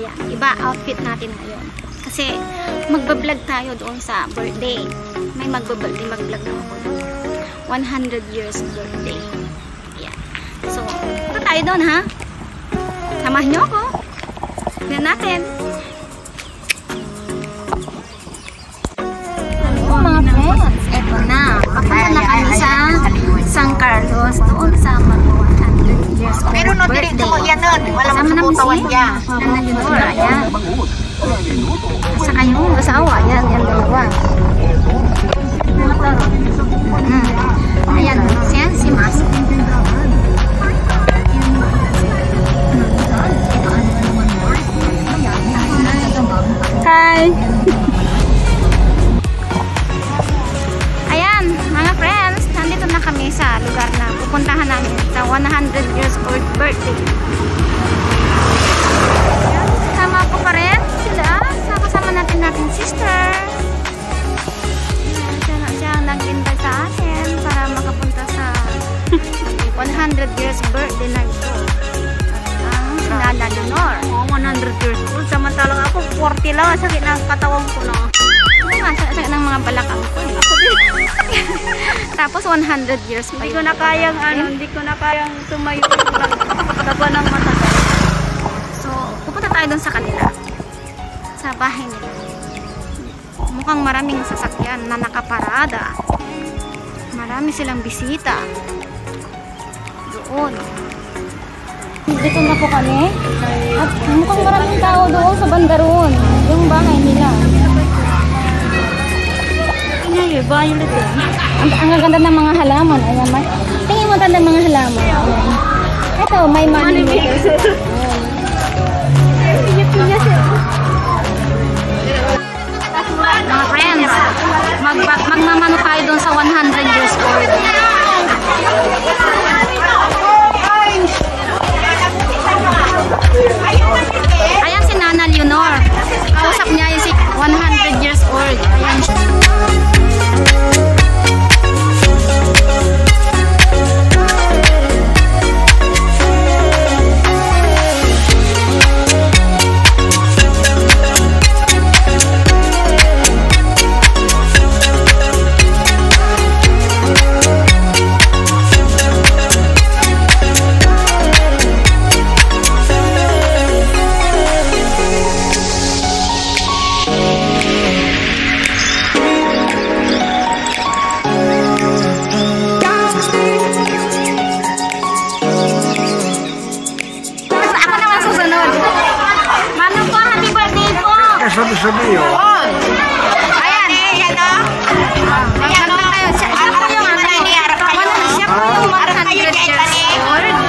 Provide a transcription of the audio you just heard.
Ayan, iba outfit natin ngayon. Kasi magbablog tayo doon sa birthday. May mag-vlog naman ako doon. 100 years birthday. Ayan. So, punta tayo doon ha. Samahan nyo ako. Tignan natin. Hello mga friends. Eto na. Papunta na kami sa San Carlos. Doon sa mag-100 years old pero no birthday. dito ko yan nun. Walang susubutawan niya. Nanalunor. Ayan. Saka yung asawa. Ayan. Yan dalawa. Ayan. Siya si Mas. Hi! Ayan, mga friends, nandito na kami sa lugar na pupuntahan namin sa 100 years old birthday. Kasama ko pa rin sila. Kasama natin sister. Siya ang nag-invite sa atin para makapunta sa 100 years birthday na ito. Ang sinala Leonor. 100 years old. Samantalang ako 40 lang. Sakit ng katawan ko na. Sakit ng mga balakang ko. Ako din. Tapos 100 years pa. Hindi ko na kayang tumayo. Taba ng matagal. So, pupunta tayo dun sa kanila. Sa bahay nila. Mukhang maraming sasakyan na nakaparada. Marami silang bisita. Doon. Dito na po kami. At mukhang maraming tao doon sa banda roon. Yung bahay nila. Violet eh. Ang ganda ng mga halaman. Ayan, tingin mo tanda ng mga halaman. Ayan. Ito, may money maker. Mga friends, magmamano tayo doon sa 100 years old. Ayan si Nana Leonor. Kausap niya yung si 100 years old. Ayan siya. Sabi-sabi yun. Ayan. Ayan o. Ayan o. Siya po yung 100 years old.